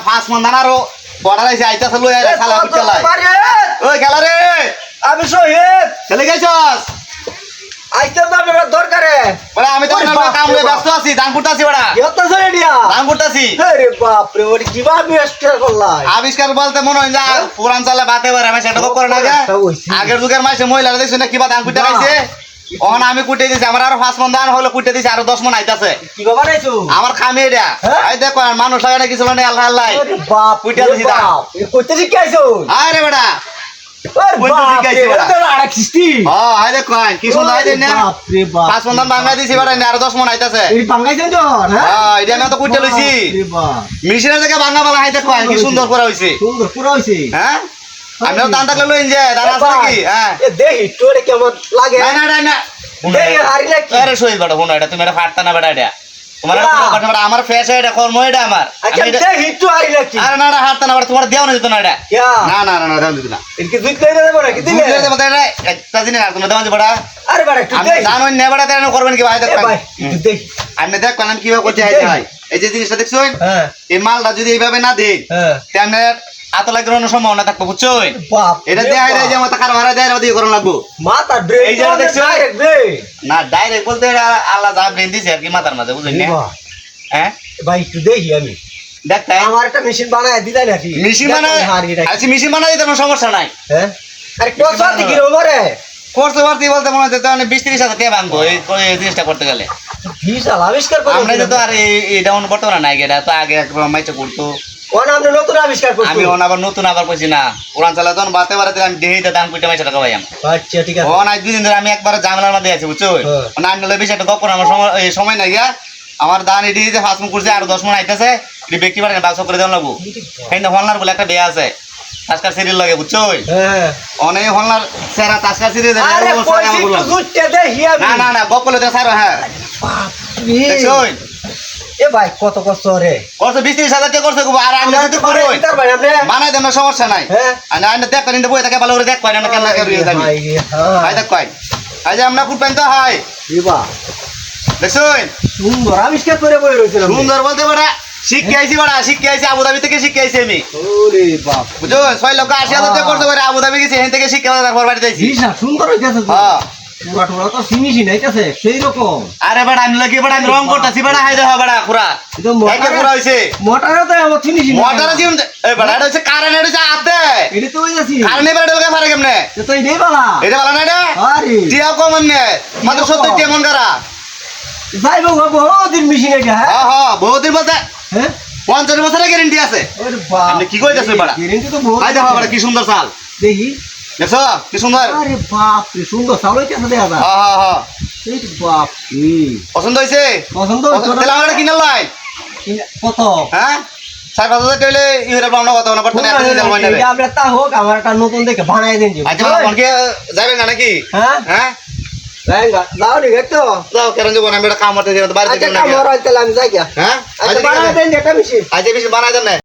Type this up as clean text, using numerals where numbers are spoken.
পাঁচ মন ধান আরো বর্ডার আইছে আইতাছে লই আইলা খালা কুচালাই ওই খেলা রে আমি শহীদ চলে গেছস আইতে তো আমার দরকারে বড় আমি তো কাম করে ব্যস্ত আছি ধান কুটাছি বড় কত জোরে দিয়া ধান কুটাছি আরে বাপ রে ওরে কিভাবে আবিষ্কার করলাই আবিষ্কার বলতে মনে হয় যা পুরান চালে বাতে পারে আমি সেটা করে না গে আগের যুগের মাইসে মহিলারা দেখছ না কিবা ধান কুটা খাইছে ওহন আমি কুটে দিছি আমার আরো 5 মন ধান হলো কুটে দিছি আরো 10 মন আইতাছে কি বাবা রাইছো আমার খামি এটা এই দেখো মানুষ লাগানে কিছু মানে আল্লাহ আল্লাহ আরে বাপ কুটে দিছি ধান এ কইতে কি আইছো আরে বেটা আরে বাপ রে এটা আরেক সৃষ্টি আই দেখো কি সুন্দর আইছে না বাপ রে বাপ 5 মন ধান ভাঙা দিছি বেটা আরো 10 মন আইতাছে এই বাঙ্গাইছেন তো হ্যাঁ এটা আমি তো কুটে লইছি রে বাপ মেশিনের জায়গা ভাঙা ভাঙা হাই দেখো কি সুন্দর করা হইছে সুন্দর পুরো হইছে হ্যাঁ আমিও দান থাকলে লইন যে দান আছে কি হ্যাঁ এ দেহি তোরে কেমন লাগে না না না দেহি হারিলে কি আরে শহীদ বড় হুন এটা তুমি এটা ফাটতা না বেটা এটা তোমার কথা আমার ফেস এটা কর্ম এটা আমার আচ্ছা দেহি তো হারিলে কি আরে না না হারতা না তোমার দেও না দিত না এটা क्या না না না না দাও দিত না इनके दूध दे दे बड़ा कितने দিলে দেব এটা একটা দিন আর তুমি দাও বড়া अरे बड़ा तू আমি दे জানো না বড়া তেন করবেন কি ভাই দেখ भाई तू दे আমি দেখ কোন কিভাবে করতে হয় ভাই এই যে জিনিসটা দেখছই हां এই মালটা যদি এইভাবে না দেই हां তেমনে আত লাগানোর সম্ভাবনা থাকবে বুঝছই बाप এটা দেখাই দেয় যে মাথা কারো হারা দেয় ওদিকে করন লাগবো माता ब्रेक এই যে দেখছো? डायरेक्ट दे না ডাইরেক্ট বলতে আল্লাহ যা ব্রেন দিছে আর কি মাথার মাঝে বুঝলেন না হ্যাঁ भाई तू दे ही আমি দেখ তাই আমার একটা মেশিন বানায় দিলাই নাকি মেশিন বানায় আচ্ছা মেশিন বানাই দিতে কোনো সমস্যা নাই হ্যাঁ আরে কত সাথে কি রোমারে করতে পারতে বলতে মনে হচ্ছে তাহলে 20-30 হাজার টাকা ভাঙবো এই জিনিসটা করতে গেলে বিশাল আবিষ্কার করে আমরা তো আর এটা বর্তমানে নাই এটা তো আগে একবার মাইচে করতো ওন আমরা নতুন আবিষ্কার করছি আমি আবার নতুন আবার কইছি না পুরান চালা তখন বাতে বাড়াতে আমি দেহিতে দাম কইতে মাইছে টাকা পাইয়াম আচ্ছা ঠিক আছে ও না দুদিন ধরে আমি একবার ঝামেলার মধ্যে আছি বুঝছো না আমি বেশি একটা গপ আমার সময় নাই গিয়া আমার দান এটি যে 5 মন করছে আর 10 মন আইতাছে এটি ব্যক্তি বাড়ি বাক্স করে দেওয়া লাগবো কিন্তু হলনার বলে একটা বিয়া আছে তাসকার সিরিয়াল লাগে বুঝছো হ্যাঁ অনেক হলনার সেরা তাসকার সিরিয়াল আরে কইছি তো দুধটা দে হি আমি না না না গপ করলে তো স্যার হ্যাঁ দেখছো এ ভাই কত কষ্ট রে করছে 20-30 হাজার টাকা করছে আর আমি যদি করো তার ভাই আপনি বানাই দেন সমস্যা নাই হ্যাঁ আর না দেখ পারেন বই থাকে ভালো করে দেখ পারেন না কেন করে যাবি ভাই হ্যাঁ ভাই দেখ কই আজ আমরা ফুট পাইন তো হয় দিবা দেখছো সুন্দর আবিষ্কার করে বই রইছিল সুন্দর বলতে বড়া শিখে আইছি বড়া শিখে আইছি আবুধাবি থেকে শিখে আইছি আমি ওরে বাপ বুঝছো 6 লক্ষ 80 হাজার টাকা করতে পারে আবুধাবি গেছি এখান থেকে শিখে তারপর বাড়িতে আইছি বিশা সুন্দর হইতাছে তো হ্যাঁ পুরা টুরা তো ফিনিশি নাইতাছে সেই রকম আরে বড়া আমি লাগি বড়া আমি রং করতেছি বড়া হাই দেখ বড়া পুরা এটা একে পুরা হইছে মোটরে তো এমন ফিনিশি মোটর আছে এই বড়া এটা হচ্ছে কারেন্ট এটা হচ্ছে হাতে এটা তো হইতাছি কারেন্ট এবারে ডলকে পারে কেমনে তো এই নেই বালা এটা ভালো না এটা আরে টিয়া কম নে মাত্র 70 টিয়া মন করা যাইবো বহুদিন মেশিন এটা হ্যাঁ হ্যাঁ হ্যাঁ বহুদিন বলতে হ্যাঁ 50 বছরের গ্যারান্টি আছে ওরে বাপ আপনি কি কইতাছেন বড়া গ্যারান্টি তো বহুত হাই দেখো বড়া কি সুন্দর চাল দেখি দেখছো কি সুন্দর আরে বাপ রে সুন্দর চাল হইতাছে দেখা যায় হ্যাঁ হ্যাঁ হ্যাঁ এই বাপ পছন্দ হইছে পছন্দ তাহলে আমরা কিনা লাই কত হ্যাঁ 4-5 হাজার টাকা ইউরে বাউনা কথা না করতে না এটা আমরা তা হোক আমার একটা নতুন দেখে বানাই দেন আচ্ছা কোনকে যাবেন না নাকি হ্যাঁ হ্যাঁ রাইঙ্গা যাও নি গেতো যাও কেন যাব না আমি এটা কাম করতে বাড়িতে আচ্ছা কাম হরাইতে আমি যাই হ্যাঁ আচ্ছা বানাই দেন এটা মেশিন আজ বেশি বানাই দেন না